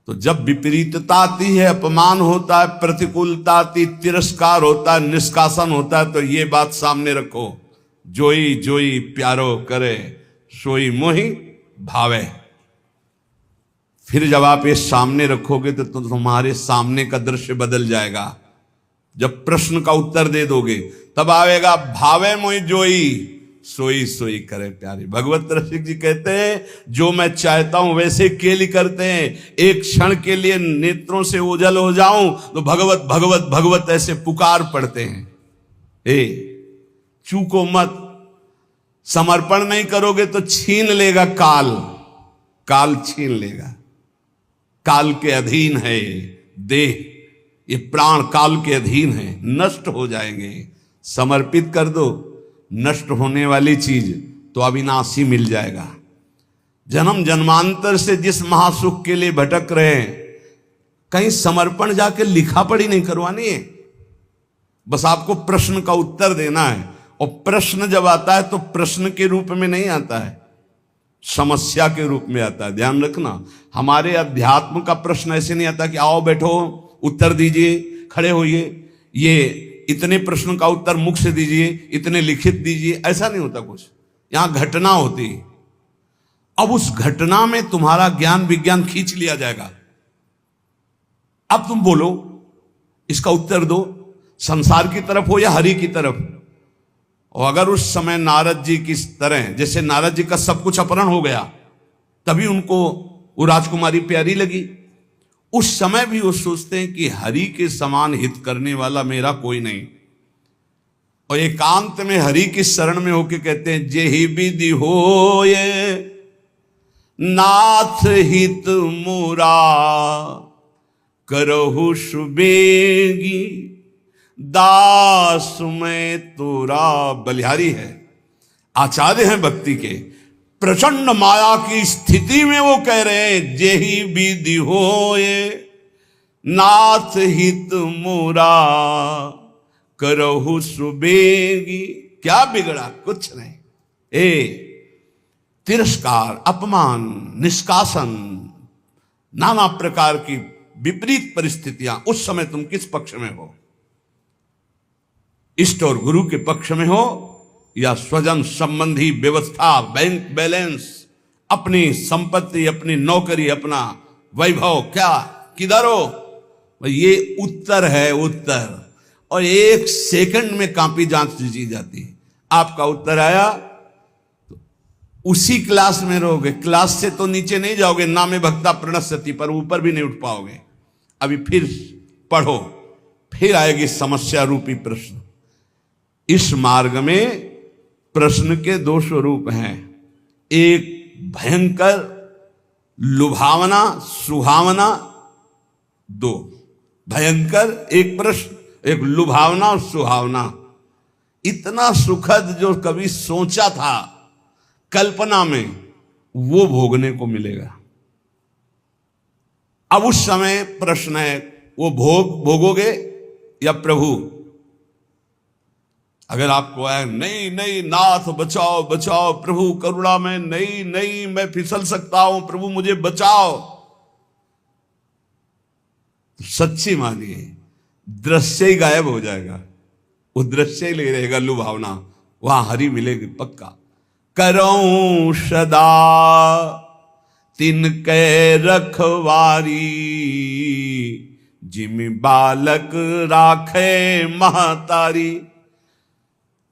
तो जब विपरीतता आती है, अपमान होता है, प्रतिकूलता आती, तिरस्कार होता है, निष्कासन होता है, तो ये बात सामने रखो, जोई जोई प्यारो करे सोई मोहि भावे। फिर जब आप ये सामने रखोगे तो तुम्हारे सामने का दृश्य बदल जाएगा। जब प्रश्न का उत्तर दे दोगे तब आएगा भावे मोहि जोई सोई सोई करे प्यारी। भगवत रसिक जी कहते हैं जो मैं चाहता हूं वैसे केली करते हैं, एक क्षण के लिए नेत्रों से ओझल हो जाऊं तो भगवत भगवत भगवत ऐसे पुकार पड़ते हैं। चूको मत, समर्पण नहीं करोगे तो छीन लेगा काल, काल छीन लेगा। काल के अधीन है देह, ये प्राण काल के अधीन है, नष्ट हो जाएंगे। समर्पित कर दो, नष्ट होने वाली चीज तो अविनाशी मिल जाएगा। जन्म जन्मांतर से जिस महासुख के लिए भटक रहे हैं, कहीं समर्पण जाके लिखा पढ़ी नहीं करवानी है, बस आपको प्रश्न का उत्तर देना है। और प्रश्न जब आता है तो प्रश्न के रूप में नहीं आता है, समस्या के रूप में आता है। ध्यान रखना, हमारे अध्यात्म का प्रश्न ऐसे नहीं आता कि आओ बैठो उत्तर दीजिए, खड़े होइए, ये इतने प्रश्न का उत्तर मुख से दीजिए, इतने लिखित दीजिए, ऐसा नहीं होता कुछ। यहां घटना होती है। अब उस घटना में तुम्हारा ज्ञान विज्ञान खींच लिया जाएगा। अब तुम बोलो, इसका उत्तर दो, संसार की तरफ हो या हरि की तरफ। और अगर उस समय नारद जी की तरह, जैसे नारद जी का सब कुछ अपहरण हो गया, तभी उनको वो राजकुमारी प्यारी लगी, उस समय भी वो सोचते हैं कि हरि के समान हित करने वाला मेरा कोई नहीं। और एकांत में हरि की शरण में होके कहते हैं जेहि विधि होए नाथ हित मुरा करहु सुबेगी दास में तोरा। बलिहारी है, आचार्य हैं भक्ति के, प्रचंड माया की स्थिति में वो कह रहे हैं जेहि विधि होए नाथ हित मुरा करहु सुबेगी। क्या बिगड़ा? कुछ नहीं। तिरस्कार, अपमान, निष्कासन, नाना प्रकार की विपरीत परिस्थितियां, उस समय तुम किस पक्ष में हो? इष्ट और गुरु के पक्ष में हो या स्वजन संबंधी व्यवस्था, बैंक बैलेंस, अपनी संपत्ति, अपनी नौकरी, अपना वैभव, क्या किधर हो? ये उत्तर है, उत्तर। और एक सेकंड में कॉपी जांच ली जाती है। आपका उत्तर आया तो उसी क्लास में रहोगे, क्लास से तो नीचे नहीं जाओगे, नामे भक्ता प्रणश्यति, पर ऊपर भी नहीं उठ पाओगे। अभी फिर पढ़ो, फिर आएगी समस्या रूपी प्रश्न। इस मार्ग में प्रश्न के दो स्वरूप हैं, एक भयंकर लुभावना सुहावना, दो भयंकर, एक प्रश्न, एक लुभावना और सुहावना। इतना सुखद जो कभी सोचा था कल्पना में, वो भोगने को मिलेगा। अब उस समय प्रश्न है, वो भोगोगे या प्रभु? अगर आपको है नहीं नहीं नाथ बचाओ बचाओ, प्रभु करुणा में, नहीं नहीं मैं फिसल सकता हूं, प्रभु मुझे बचाओ, तो सच्ची मानिए दृश्य ही गायब हो जाएगा, वो दृश्य ही ले रहेगा लुभावना, वहां हरि मिलेगी पक्का। करऊं सदा तिनके रखवारी, जिमि बालक राखे महतारी।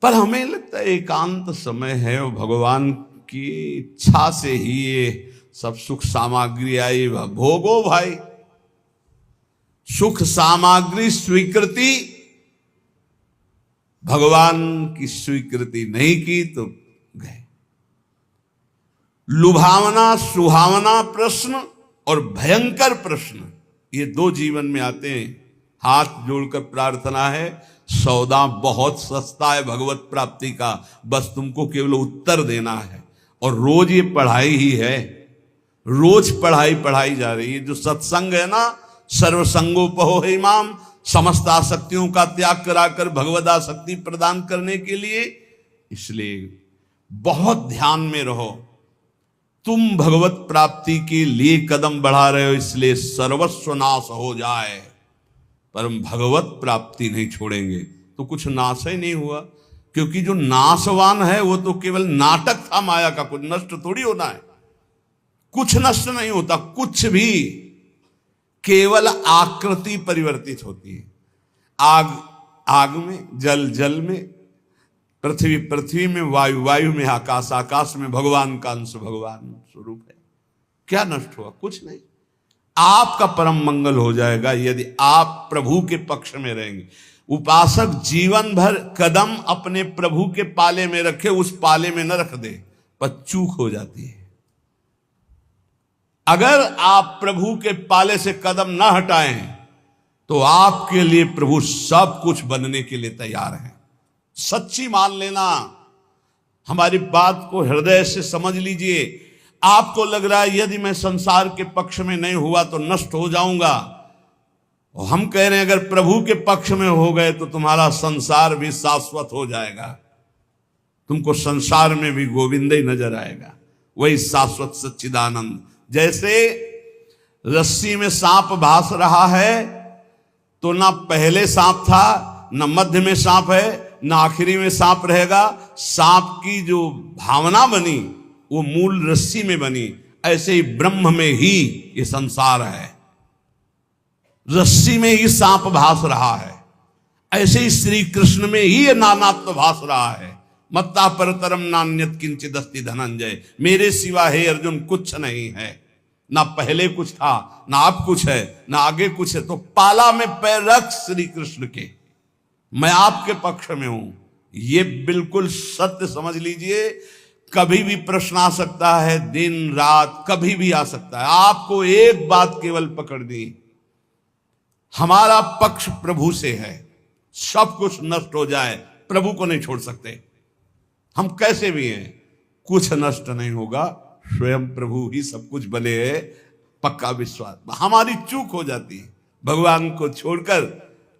पर हमें लगता है एकांत समय है और भगवान की इच्छा से ही ये सब सुख सामग्री आई, भोगो भाई। सुख सामग्री स्वीकृति, भगवान की स्वीकृति नहीं की तो गए। लुभावना सुहावना प्रश्न और भयंकर प्रश्न, ये दो जीवन में आते हैं। हाथ जोड़कर प्रार्थना है, सौदा बहुत सस्ता है भगवत प्राप्ति का, बस तुमको केवल उत्तर देना है। और रोज ये पढ़ाई ही है, रोज पढ़ाई जा रही है। जो सत्संग है ना, सर्वसंगोपहो इमाम, समस्त आसक्तियों का त्याग कराकर भगवद आसक्ति प्रदान करने के लिए। इसलिए बहुत ध्यान में रहो, तुम भगवत प्राप्ति के लिए कदम बढ़ा रहे हो, इसलिए सर्वस्व नाश हो जाए पर हम भगवत प्राप्ति नहीं छोड़ेंगे। तो कुछ नाश ही नहीं हुआ, क्योंकि जो नाशवान है वो तो केवल नाटक था माया का, कुछ नष्ट थोड़ी होना है। कुछ नष्ट नहीं होता, कुछ भी, केवल आकृति परिवर्तित होती है। आग आग में, जल जल में, पृथ्वी पृथ्वी में, वायु वायु में, आकाश आकाश में, भगवान का अंश भगवान स्वरूप है। क्या नष्ट हुआ? कुछ नहीं। आपका परम मंगल हो जाएगा यदि आप प्रभु के पक्ष में रहेंगे। उपासक जीवन भर कदम अपने प्रभु के पाले में रखे, उस पाले में न रख दे, पर चूक हो जाती है। अगर आप प्रभु के पाले से कदम न हटाएं तो आपके लिए प्रभु सब कुछ बनने के लिए तैयार है। सच्ची मान लेना, हमारी बात को हृदय से समझ लीजिए। आपको लग रहा है यदि मैं संसार के पक्ष में नहीं हुआ तो नष्ट हो जाऊंगा, और हम कह रहे हैं अगर प्रभु के पक्ष में हो गए तो तुम्हारा संसार भी शाश्वत हो जाएगा, तुमको संसार में भी गोविंद ही नजर आएगा, वही शाश्वत सच्चिदानंद। जैसे रस्सी में सांप भास रहा है तो ना पहले सांप था, ना मध्य में सांप है, ना आखिरी में सांप रहेगा। सांप की जो भावना बनी वो मूल रस्सी में बनी। ऐसे ही ब्रह्म में ही ये संसार है, रस्सी में ही सांप भास रहा है। ऐसे ही श्री कृष्ण में ही ये नानात्व भास रहा है। मत्ता परतरम नान्यत किंचित अस्ति धनंजय, मेरे सिवा हे अर्जुन कुछ नहीं है। ना पहले कुछ था, ना अब कुछ है, ना आगे कुछ है। तो पाला में पैर रख श्री कृष्ण के, मैं आपके पक्ष में हूं। ये बिल्कुल सत्य समझ लीजिए। कभी भी प्रश्न आ सकता है, दिन रात कभी भी आ सकता है। आपको एक बात केवल पकड़नी, हमारा पक्ष प्रभु से है। सब कुछ नष्ट हो जाए, प्रभु को नहीं छोड़ सकते। हम कैसे भी हैं, कुछ नष्ट नहीं होगा, स्वयं प्रभु ही सब कुछ बने है, पक्का विश्वास। हमारी चूक हो जाती है भगवान को छोड़कर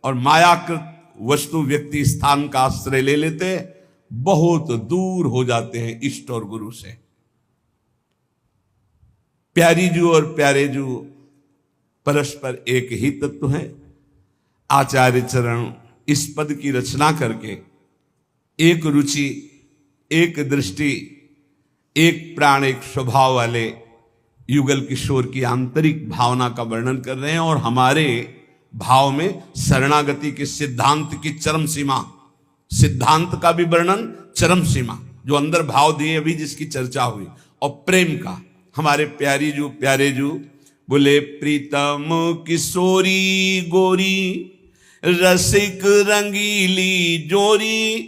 और मायाकृत वस्तु व्यक्ति स्थान का आश्रय ले लेते, बहुत दूर हो जाते हैं इष्ट और गुरु से। प्यारी जू और प्यारे जू परस्पर एक ही तत्व है। आचार्य चरण इस पद की रचना करके एक रुचि, एक दृष्टि, एक प्राण, एक स्वभाव वाले युगल किशोर की आंतरिक भावना का वर्णन कर रहे हैं। और हमारे भाव में शरणागति के सिद्धांत की चरम सीमा, सिद्धांत का भी वर्णन, चरम सीमा, जो अंदर भाव दिए अभी जिसकी चर्चा हुई, और प्रेम का। हमारे प्यारी जू प्यारे जू बोले, प्रीतम किशोरी गोरी रसिक रंगीली जोरी,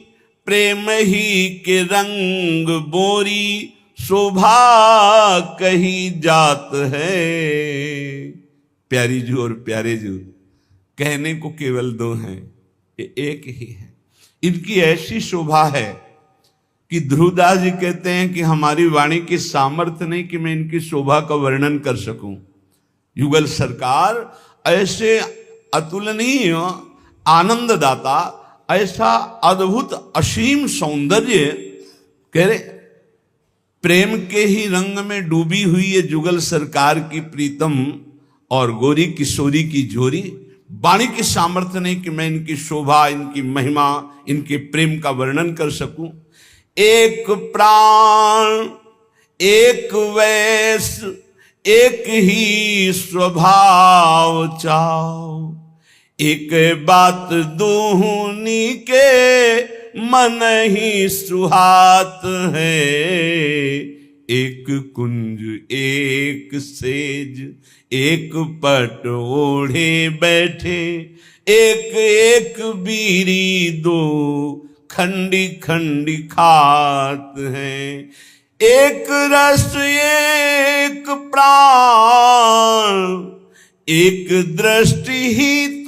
प्रेम ही के रंग बोरी, शोभा कही जात है। प्यारी जू और प्यारे जू कहने को केवल दो हैं, ये एक ही है। इनकी ऐसी शोभा है कि ध्रुवदास जी कहते हैं कि हमारी वाणी की सामर्थ्य नहीं कि मैं इनकी शोभा का वर्णन कर सकूं। युगल सरकार ऐसे अतुलनीय आनंददाता, ऐसा अद्भुत असीम सौंदर्य, कह रहे प्रेम के ही रंग में डूबी हुई ये जुगल सरकार की प्रीतम और गोरी किशोरी की जोरी। वाणी की सामर्थ्य नहीं कि मैं इनकी शोभा, इनकी महिमा, इनके प्रेम का वर्णन कर सकूं। एक प्राण, एक वैस, एक ही स्वभाव चाओ, एक बात दूनी के मन ही सुहात है। एक कुंज, एक सेज, एक पट ओढ़े बैठे, एक एक बीरी दो खंडी खंडी खात हैं। एक रस एक प्राण, एक दृष्टि हित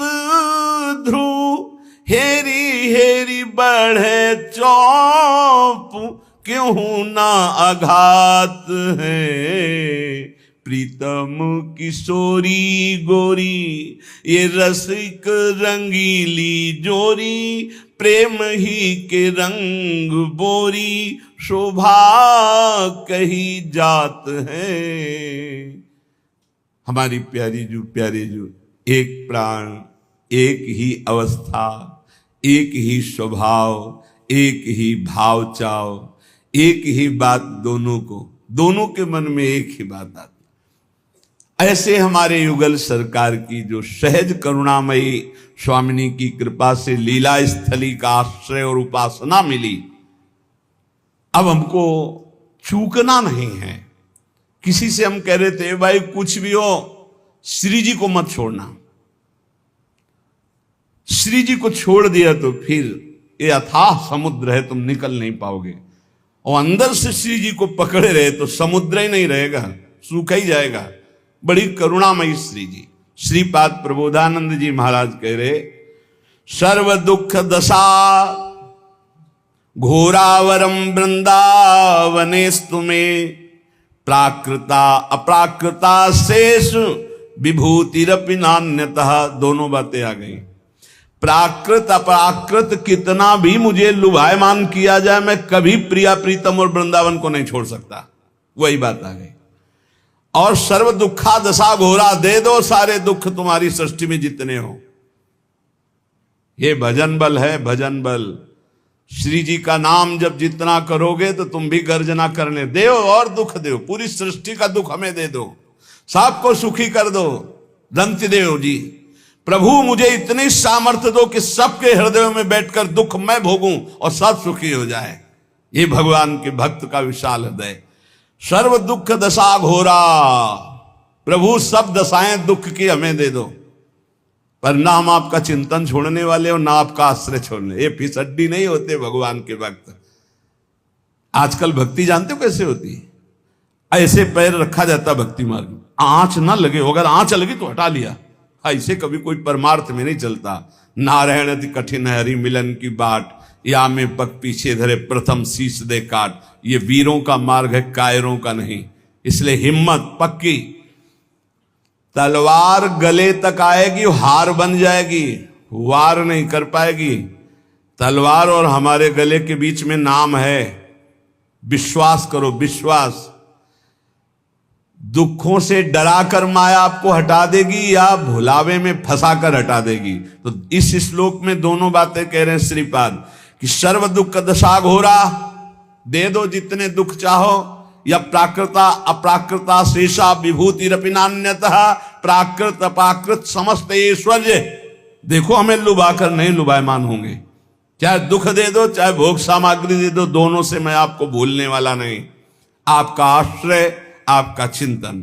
ध्रुव, हेरी हेरी बढ़े चौप, क्यों ना आघात है। प्रीतम किशोरी गोरी, ये रसिक रंगीली जोरी, प्रेम ही के रंग बोरी, शोभा कही जात है। हमारी प्यारे जो एक प्राण, एक ही अवस्था, एक ही स्वभाव, एक ही भाव चाव, एक ही बात, दोनों के मन में एक ही बात आती। ऐसे हमारे युगल सरकार की जो सहज करुणामयी स्वामिनी की कृपा से लीला स्थली का आश्रय और उपासना मिली, अब हमको चूकना नहीं है। किसी से हम कह रहे थे भाई कुछ भी हो श्री जी को मत छोड़ना, श्री जी को छोड़ दिया तो फिर ये अथाह समुद्र है, तुम निकल नहीं पाओगे। और अंदर से श्री जी को पकड़े रहे तो समुद्र ही नहीं रहेगा, सूखा ही जाएगा। बड़ी करुणामयी श्री जी। श्रीपाद प्रबोधानंद जी महाराज कह रहे, सर्व दुख दशा घोरावरम वृंदावनेस्तु में प्राकृता अप्राकृता शेष विभूतिरपि नान्यतः। दोनों बातें आ गई। प्राकृत अपराकृत कितना भी मुझे लुभायमान किया जाए, मैं कभी प्रिया प्रीतम और वृंदावन को नहीं छोड़ सकता। वही बात आ गई। और सर्व दुखा दशा घोरा, दे दो सारे दुख तुम्हारी सृष्टि में जितने हो। ये भजन बल है, भजन बल। श्री जी का नाम जब जितना करोगे तो तुम भी गर्जना करने दो और दुख दो, पूरी सृष्टि का दुख हमें दे दो, सबको सुखी कर दो। दंत देव जी, प्रभु मुझे इतनी सामर्थ्य दो कि सबके हृदयों में बैठकर दुख मैं भोगूं और सब सुखी हो जाए। ये भगवान के भक्त का विशाल हृदय। सर्व दुख दशा घोरा, प्रभु सब दशाएं दुख की हमें दे दो, पर ना हम आपका चिंतन छोड़ने वाले और ना आपका आश्रय छोड़ने। ये फिसड्डी नहीं होते भगवान के भक्त। आजकल भक्ति जानते हो कैसे होती? ऐसे पैर रखा जाता भक्ति मार्ग में, आंच ना लगे, अगर आंच लगी तो हटा लिया। ऐसे कभी कोई परमार्थ में नहीं चलता। नारायण अति कठिन हरि मिलन की बाट, या में पग पीछे धरे प्रथम शीश दे काट। ये वीरों का मार्ग है, कायरों का नहीं। इसलिए हिम्मत पक्की। तलवार गले तक आएगी, हार बन जाएगी, वार नहीं कर पाएगी। तलवार और हमारे गले के बीच में नाम है, विश्वास करो, विश्वास। दुखों से डराकर माया आपको हटा देगी या भुलावे में फंसाकर हटा देगी। तो इस श्लोक में दोनों बातें कह रहे हैं श्रीपाद कि सर्व दुख दशा घोरा, दे दो जितने दुख चाहो, या प्राकृता अप्राकृता शेषा विभूतिरपि नान्यतः। प्राकृत अपाकृत समस्त ऐश्वर्य देखो हमें लुभाकर नहीं लुभायमान होंगे। चाहे दुख दे दो चाहे भोग सामग्री दे दो, दोनों से मैं आपको भूलने वाला नहीं। आपका आश्रय, आपका चिंतन।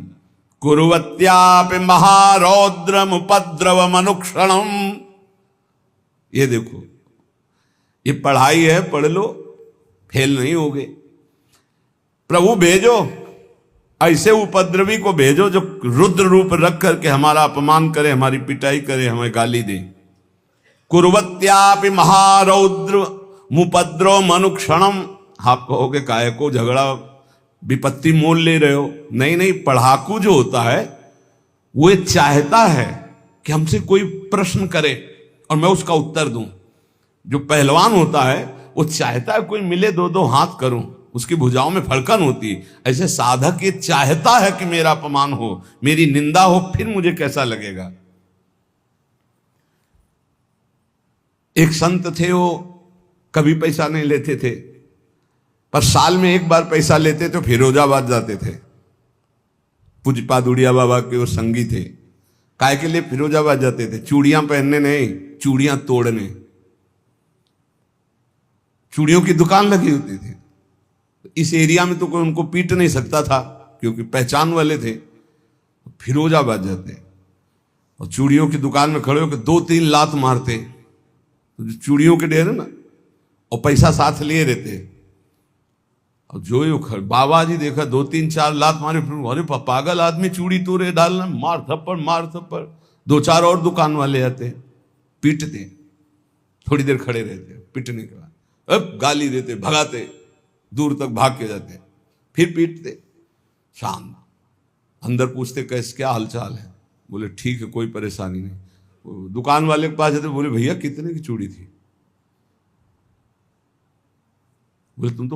कुरुवत्यापि महारौद्रम उपद्रवम अनुक्षणम। ये देखो, ये पढ़ाई है, पढ़ लो, फेल नहीं होगे। प्रभु भेजो, ऐसे उपद्रवी को भेजो जो रुद्र रूप रख करके हमारा अपमान करे, हमारी पिटाई करे, हमें गाली दे। कुरुवत्यापि महारौद्र मुपद्रव मनुक्षणम। आप कहोगे काहे को झगड़ा विपत्ति मोल ले रहे हो? नहीं नहीं, पढ़ाकू जो होता है वो ये चाहता है कि हमसे कोई प्रश्न करे और मैं उसका उत्तर दूं। जो पहलवान होता है वो चाहता है कोई मिले, दो दो हाथ करूं, उसकी भुजाओं में फड़कन होती। ऐसे साधक ये चाहता है कि मेरा अपमान हो, मेरी निंदा हो, फिर मुझे कैसा लगेगा। एक संत थे, वो कभी पैसा नहीं लेते थे, पर साल में एक बार पैसा लेते तो फिरोजाबाद जाते थे। पूज्यपाद उड़िया बाबा के वो संगी थे। काय के लिए फिरोजाबाद जाते थे? चूड़ियां पहनने नहीं, चूड़ियां तोड़ने। चूड़ियों की दुकान लगी होती थी। इस एरिया में तो कोई उनको पीट नहीं सकता था क्योंकि पहचान वाले थे। फिरोजाबाद जाते और चूड़ियों की दुकान में खड़े होकर 2-3 लात मारते, तो चूड़ियों के ढेर ना, और पैसा साथ लिए रहते। और जो बाबा जी देखा 2-3-4 लात मारे, फिर अरे पागल आदमी चूड़ी तोड़े डालना, मार थप्पड़ मार थप्पड़। 2-4 और दुकान वाले आते, पीटते, थोड़ी देर खड़े रहते, पीटने के बाद अब गाली देते, भगाते, दूर तक भाग के जाते, फिर पीटते। शाम अंदर पूछते कैसे, क्या हालचाल है? बोले ठीक है, कोई परेशानी नहीं। दुकान वाले के पास जाते, बोले भैया कितने की चूड़ी थी? बोले तुम तो